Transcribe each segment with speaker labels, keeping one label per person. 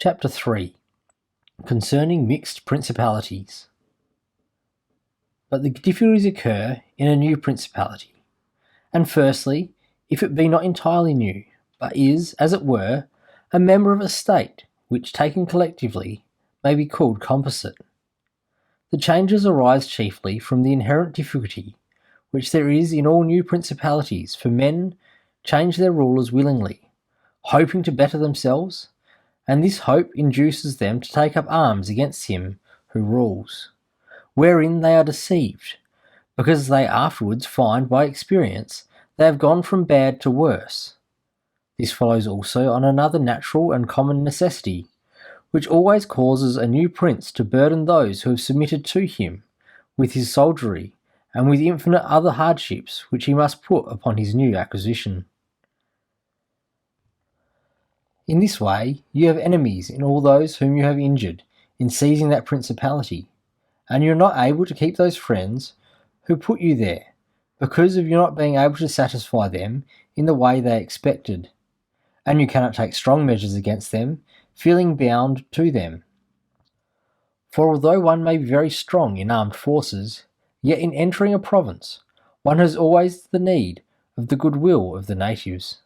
Speaker 1: Chapter 3. Concerning mixed principalities. But the difficulties occur in a new principality. And firstly, if it be not entirely new, but is, as it were, a member of a state, which taken collectively may be called composite. The changes arise chiefly from the inherent difficulty which there is in all new principalities, for men change their rulers willingly, hoping to better themselves, and this hope induces them to take up arms against him who rules, wherein they are deceived, because they afterwards find by experience they have gone from bad to worse. This follows also on another natural and common necessity, which always causes a new prince to burden those who have submitted to him with his soldiery, and with infinite other hardships which he must put upon his new acquisition. In this way, you have enemies in all those whom you have injured in seizing that principality, and you are not able to keep those friends who put you there, because of your not being able to satisfy them in the way they expected, and you cannot take strong measures against them, feeling bound to them. For although one may be very strong in armed forces, yet in entering a province, one has always the need of the goodwill of the natives.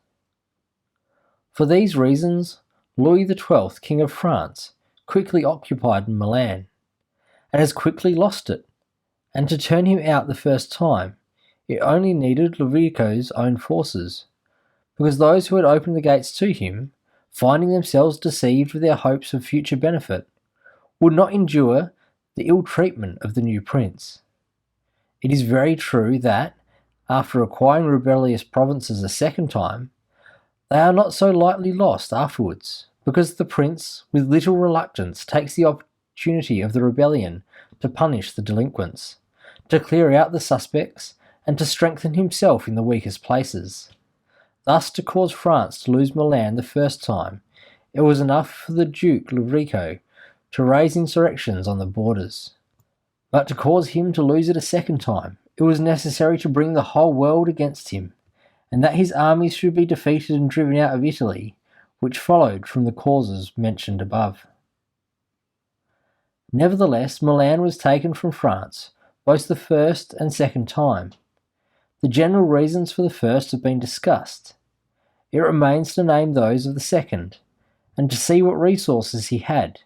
Speaker 1: For these reasons, Louis XII, King of France, quickly occupied Milan, and has quickly lost it, and to turn him out the first time, it only needed Ludovico's own forces, because those who had opened the gates to him, finding themselves deceived with their hopes of future benefit, would not endure the ill treatment of the new prince. It is very true that, after acquiring rebellious provinces a second time, they are not so lightly lost afterwards, because the prince, with little reluctance, takes the opportunity of the rebellion to punish the delinquents, to clear out the suspects, and to strengthen himself in the weakest places. Thus, to cause France to lose Milan the first time, it was enough for the Duke Ludovico to raise insurrections on the borders. But to cause him to lose it a second time, it was necessary to bring the whole world against him, and that his armies should be defeated and driven out of Italy, which followed from the causes mentioned above. Nevertheless, Milan was taken from France, both the first and second time. The general reasons for the first have been discussed. It remains to name those of the second, and to see what resources he had,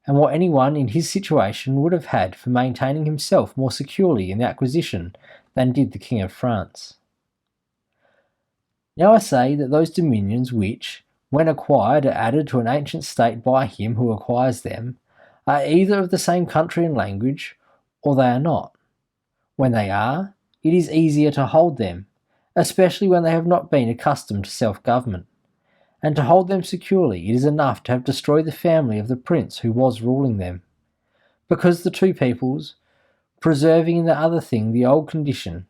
Speaker 1: and what anyone in his situation would have had for maintaining himself more securely in the acquisition than did the King of France. Now I say that those dominions which, when acquired, are added to an ancient state by him who acquires them, are either of the same country and language, or they are not. When they are, it is easier to hold them, especially when they have not been accustomed to self-government. And to hold them securely, it is enough to have destroyed the family of the prince who was ruling them, because the two peoples, preserving in the other thing the old condition,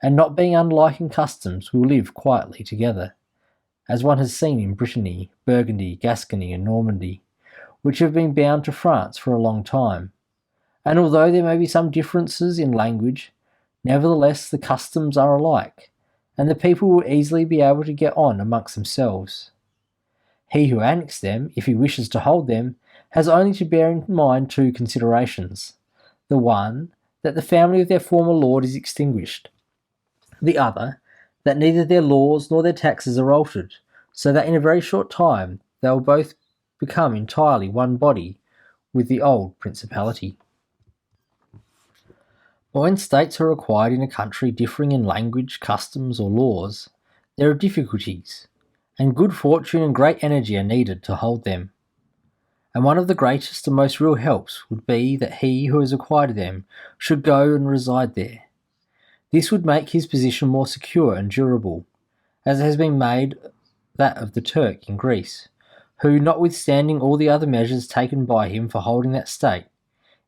Speaker 1: and not being unlike in customs, will live quietly together, as one has seen in Brittany, Burgundy, Gascony, and Normandy, which have been bound to France for a long time. And although there may be some differences in language, nevertheless the customs are alike, and the people will easily be able to get on amongst themselves. He who annexed them, if he wishes to hold them, has only to bear in mind two considerations. The one, that the family of their former lord is extinguished. The other, that neither their laws nor their taxes are altered, so that in a very short time they will both become entirely one body with the old principality. But when states are acquired in a country differing in language, customs, or laws, there are difficulties, and good fortune and great energy are needed to hold them. And one of the greatest and most real helps would be that he who has acquired them should go and reside there. This would make his position more secure and durable, as it has been made that of the Turk in Greece, who, notwithstanding all the other measures taken by him for holding that state,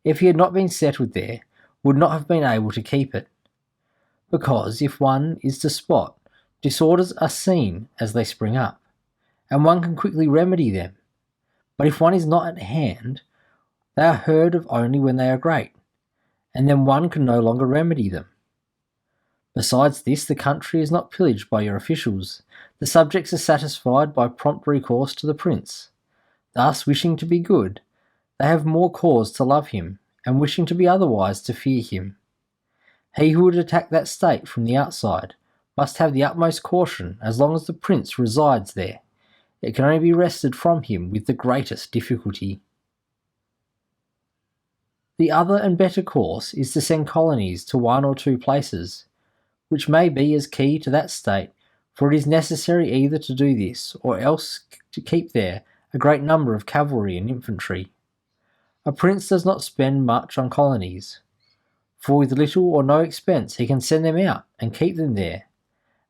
Speaker 1: if he had not been settled there, would not have been able to keep it. Because if one is to spot, disorders are seen as they spring up, and one can quickly remedy them. But if one is not at hand, they are heard of only when they are great, and then one can no longer remedy them. Besides this, the country is not pillaged by your officials. The subjects are satisfied by prompt recourse to the prince. Thus, wishing to be good, they have more cause to love him, and wishing to be otherwise to fear him. He who would attack that state from the outside must have the utmost caution as long as the prince resides there. It can only be wrested from him with the greatest difficulty. The other and better course is to send colonies to one or two places, which may be as key to that state, for it is necessary either to do this, or else to keep there a great number of cavalry and infantry. A prince does not spend much on colonies, for with little or no expense he can send them out and keep them there,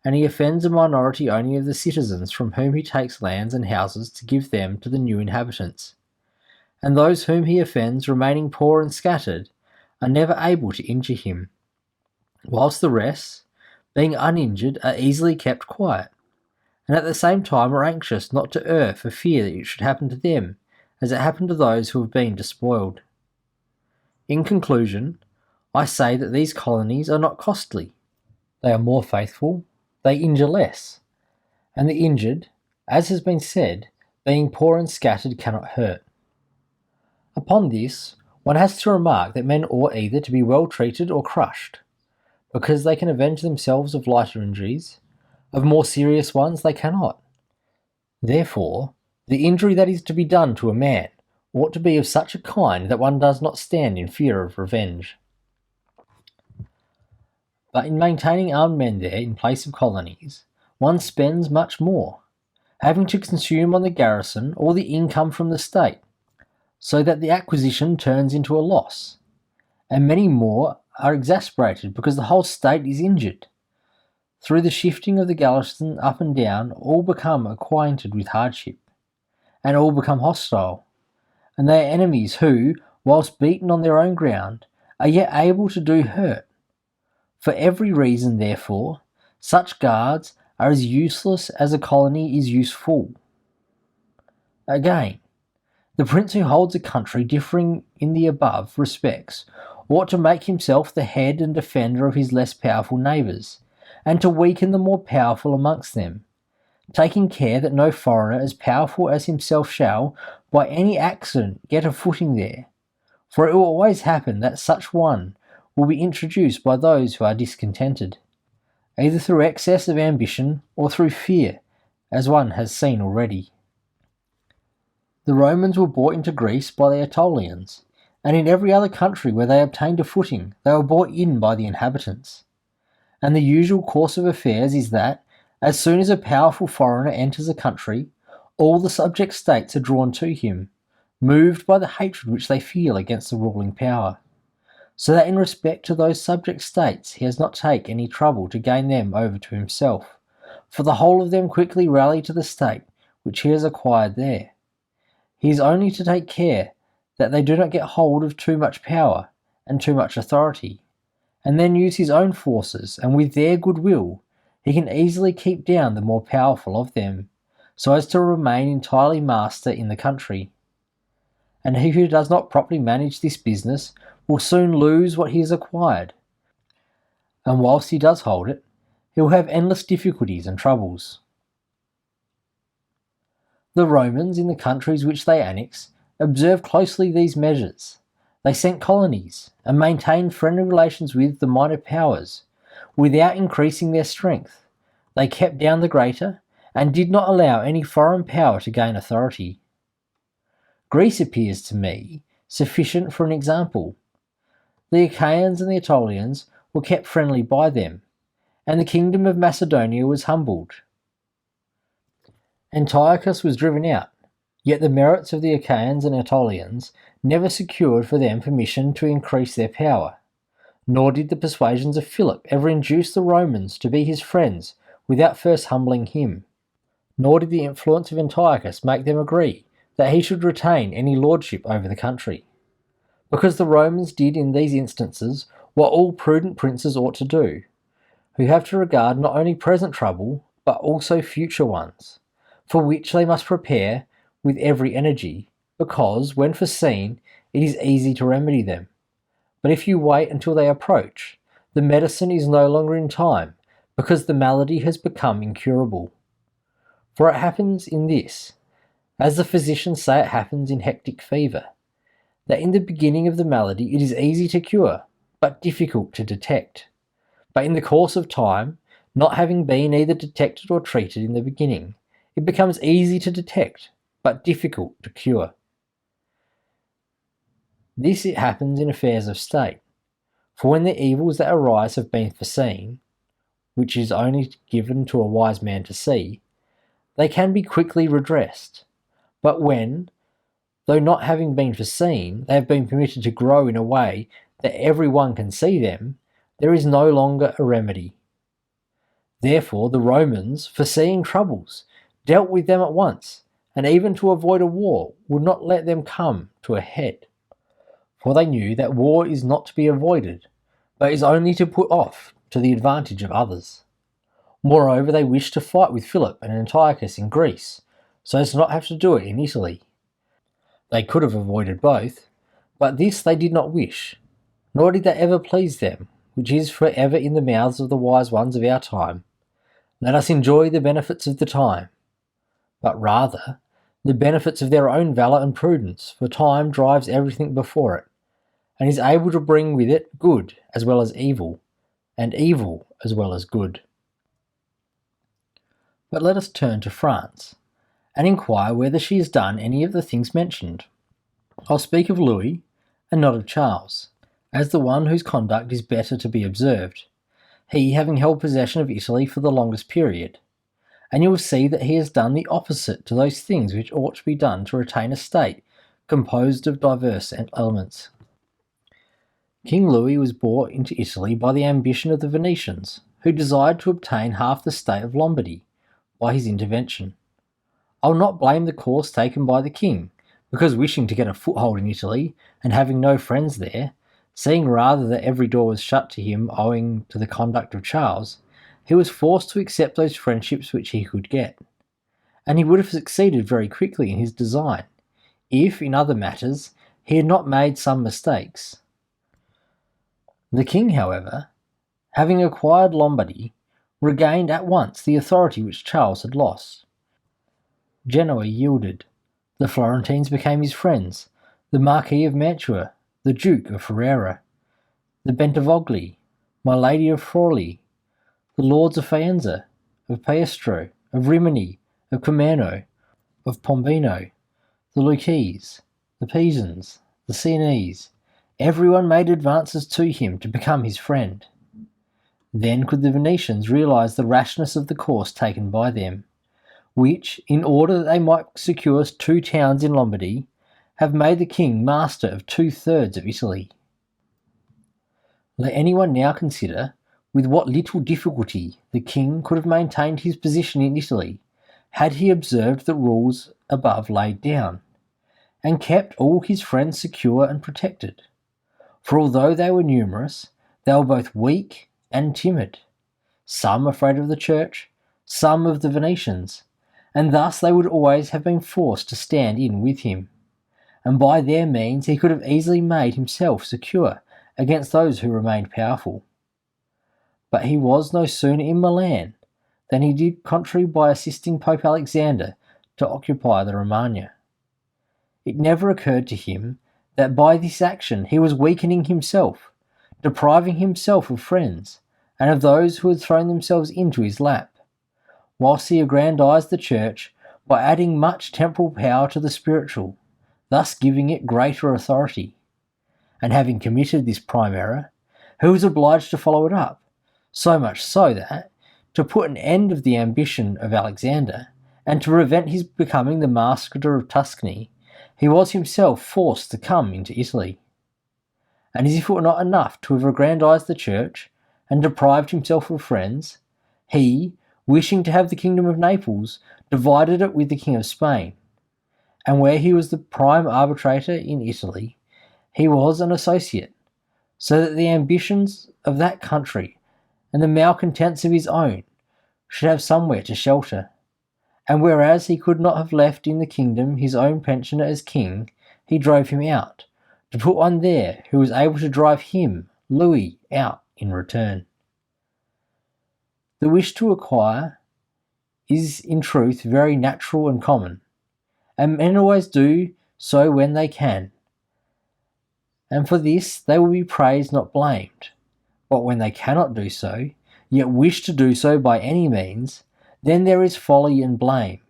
Speaker 1: and he offends a minority only of the citizens from whom he takes lands and houses to give them to the new inhabitants. And those whom he offends, remaining poor and scattered, are never able to injure him, whilst the rest, being uninjured, are easily kept quiet, and at the same time are anxious not to err for fear that it should happen to them, as it happened to those who have been despoiled. In conclusion, I say that these colonies are not costly. They are more faithful, they injure less, and the injured, as has been said, being poor and scattered cannot hurt. Upon this, one has to remark that men ought either to be well treated or crushed, because they can avenge themselves of lighter injuries, of more serious ones they cannot. Therefore, the injury that is to be done to a man ought to be of such a kind that one does not stand in fear of revenge. But in maintaining armed men there in place of colonies, one spends much more, having to consume on the garrison all the income from the state, so that the acquisition turns into a loss, and many more are exasperated because the whole state is injured. Through the shifting of the garrison up and down, all become acquainted with hardship, and all become hostile, and they are enemies who, whilst beaten on their own ground, are yet able to do hurt. For every reason, therefore, such guards are as useless as a colony is useful. Again, the prince who holds a country differing in the above respects ought to make himself the head and defender of his less powerful neighbours, and to weaken the more powerful amongst them, taking care that no foreigner as powerful as himself shall, by any accident, get a footing there, for it will always happen that such one will be introduced by those who are discontented, either through excess of ambition or through fear, as one has seen already. The Romans were brought into Greece by the Aetolians, and in every other country where they obtained a footing, they were brought in by the inhabitants. And the usual course of affairs is that, as soon as a powerful foreigner enters a country, all the subject states are drawn to him, moved by the hatred which they feel against the ruling power, so that in respect to those subject states he has not taken any trouble to gain them over to himself, for the whole of them quickly rally to the state which he has acquired there. He is only to take care that they do not get hold of too much power and too much authority, and then use his own forces, and with their goodwill he can easily keep down the more powerful of them, so as to remain entirely master in the country. And he who does not properly manage this business will soon lose what he has acquired, and whilst he does hold it, he will have endless difficulties and troubles. The Romans, in the countries which they annexed, observed closely these measures. They sent colonies, and maintained friendly relations with the minor powers, without increasing their strength. They kept down the greater, and did not allow any foreign power to gain authority. Greece appears to me sufficient for an example. The Achaeans and the Aetolians were kept friendly by them, and the kingdom of Macedonia was humbled. Antiochus was driven out, yet the merits of the Achaeans and Aetolians never secured for them permission to increase their power, nor did the persuasions of Philip ever induce the Romans to be his friends without first humbling him, nor did the influence of Antiochus make them agree that he should retain any lordship over the country, because the Romans did in these instances what all prudent princes ought to do, who have to regard not only present trouble, but also future ones, for which they must prepare with every energy, because, when foreseen, it is easy to remedy them. But if you wait until they approach, the medicine is no longer in time, because the malady has become incurable. For it happens in this, As the physicians say it happens in hectic fever, that in the beginning of the malady it is easy to cure, but difficult to detect. But in the course of time, not having been either detected or treated in the beginning, it becomes easy to detect, but difficult to cure. This it happens in affairs of state, for when the evils that arise have been foreseen, which is only given to a wise man to see, they can be quickly redressed. But when, though not having been foreseen, they have been permitted to grow in a way that every one can see them, there is no longer a remedy. Therefore the Romans, foreseeing troubles, dealt with them at once, and even to avoid a war would not let them come to a head. For they knew that war is not to be avoided, but is only to put off to the advantage of others. Moreover, they wished to fight with Philip and Antiochus in Greece, so as to not have to do it in Italy. They could have avoided both, but this they did not wish, nor did that ever please them, which is for ever in the mouths of the wise ones of our time. Let us enjoy the benefits of the time, but rather the benefits of their own valour and prudence, for time drives everything before it, and is able to bring with it good as well as evil, and evil as well as good. But let us turn to France, and inquire whether she has done any of the things mentioned. I'll speak of Louis, and not of Charles, as the one whose conduct is better to be observed, he having held possession of Italy for the longest period, and you will see that he has done the opposite to those things which ought to be done to retain a state composed of diverse elements. King Louis was brought into Italy by the ambition of the Venetians, who desired to obtain half the state of Lombardy by his intervention. I will not blame the course taken by the king, because wishing to get a foothold in Italy, and having no friends there, seeing rather that every door was shut to him owing to the conduct of Charles, he was forced to accept those friendships which he could get. And he would have succeeded very quickly in his design, if, in other matters, he had not made some mistakes. The king, however, having acquired Lombardy, regained at once the authority which Charles had lost. Genoa yielded. The Florentines became his friends, the Marquis of Mantua, the Duke of Ferrara, the Bentivogli, my Lady of Forli, the Lords of Faenza, of Paestro, of Rimini, of Comano, of Pombino, the Lucchese, the Pisans, the Sienese. Everyone made advances to him to become his friend. Then could the Venetians realize the rashness of the course taken by them, which, in order that they might secure 2 towns in Lombardy, have made the king master of 2/3 of Italy. Let anyone now consider with what little difficulty the king could have maintained his position in Italy, had he observed the rules above laid down, and kept all his friends secure and protected. For although they were numerous, they were both weak and timid, some afraid of the church, some of the Venetians, and thus they would always have been forced to stand in with him, and by their means he could have easily made himself secure against those who remained powerful. But he was no sooner in Milan than he did contrary by assisting Pope Alexander to occupy the Romagna. It never occurred to him that by this action he was weakening himself, depriving himself of friends, and of those who had thrown themselves into his lap, whilst he aggrandized the church by adding much temporal power to the spiritual, thus giving it greater authority. And having committed this prime error, he was obliged to follow it up, so much so that, to put an end to the ambition of Alexander, and to prevent his becoming the master of Tuscany, he was himself forced to come into Italy. And as if it were not enough to have aggrandized the church, and deprived himself of friends, he, wishing to have the kingdom of Naples, divided it with the king of Spain, and where he was the prime arbitrator in Italy, he was an associate, so that the ambitions of that country and the malcontents of his own should have somewhere to shelter. And whereas he could not have left in the kingdom his own pensioner as king, he drove him out, to put one there who was able to drive him, Louis, out in return. The wish to acquire is in truth very natural and common, and men always do so when they can. And for this they will be praised, not blamed. But when they cannot do so, yet wish to do so by any means, then there is folly and blame.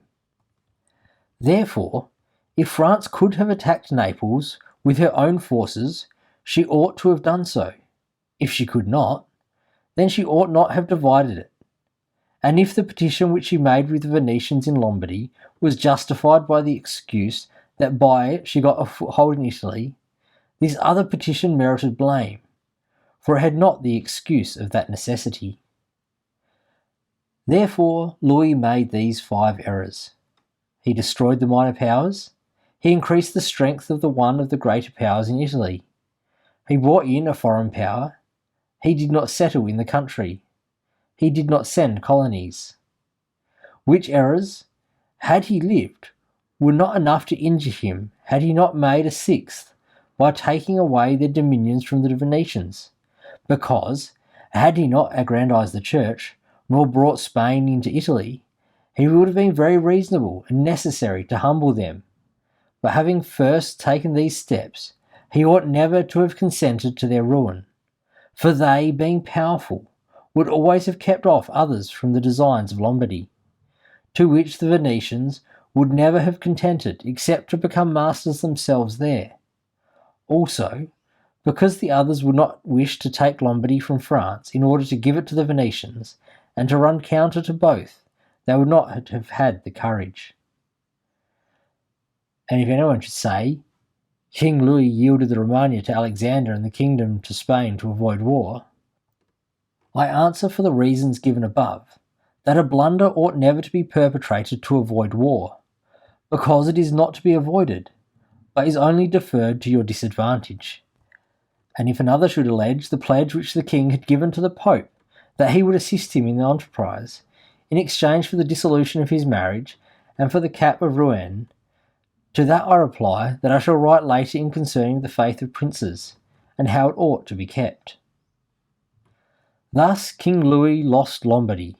Speaker 1: Therefore, if France could have attacked Naples with her own forces, she ought to have done so. If she could not, then she ought not have divided it. And if the petition which she made with the Venetians in Lombardy was justified by the excuse that by it she got a foothold in Italy, this other petition merited blame, for it had not the excuse of that necessity. Therefore, Louis made these 5 errors. He destroyed the minor powers. He increased the strength of one of the greater powers in Italy. He brought in a foreign power. He did not settle in the country. He did not send colonies. Which errors, had he lived, were not enough to injure him had he not made a 6th by taking away their dominions from the Venetians, because, had he not aggrandized the church, nor brought Spain into Italy, he would have been very reasonable and necessary to humble them. But having first taken these steps, he ought never to have consented to their ruin, for they, being powerful, would always have kept off others from the designs of Lombardy, to which the Venetians would never have contented except to become masters themselves there. Also, because the others would not wish to take Lombardy from France in order to give it to the Venetians, and to run counter to both, they would not have had the courage. And if anyone should say, King Louis yielded the Romagna to Alexander and the kingdom to Spain to avoid war, I answer for the reasons given above, that a blunder ought never to be perpetrated to avoid war, because it is not to be avoided, but is only deferred to your disadvantage. And if another should allege the pledge which the king had given to the Pope, that he would assist him in the enterprise, in exchange for the dissolution of his marriage and for the cap of Rouen, to that I reply that I shall write later in concerning the faith of princes, and how it ought to be kept. Thus King Louis lost Lombardy,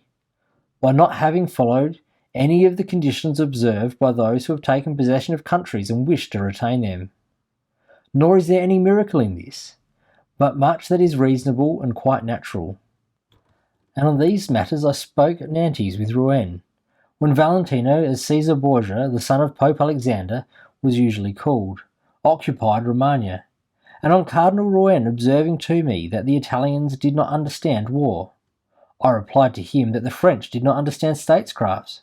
Speaker 1: by not having followed any of the conditions observed by those who have taken possession of countries and wish to retain them. Nor is there any miracle in this, but much that is reasonable and quite natural. And on these matters I spoke at Nantes with Rouen, when Valentino, as Caesar Borgia, the son of Pope Alexander, was usually called, occupied Romagna, and on Cardinal Rouen observing to me that the Italians did not understand war. I replied to him that the French did not understand statescrafts,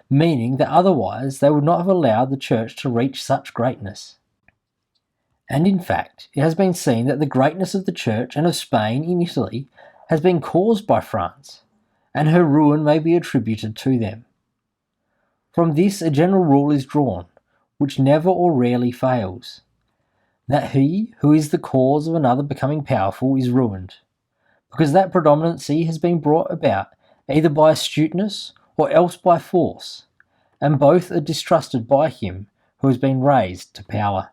Speaker 1: meaning that otherwise they would not have allowed the Church to reach such greatness. And in fact, it has been seen that the greatness of the Church and of Spain in Italy has been caused by France, and her ruin may be attributed to them. From this a general rule is drawn, which never or rarely fails, that he who is the cause of another becoming powerful is ruined, because that predominancy has been brought about either by astuteness or else by force, and both are distrusted by him who has been raised to power.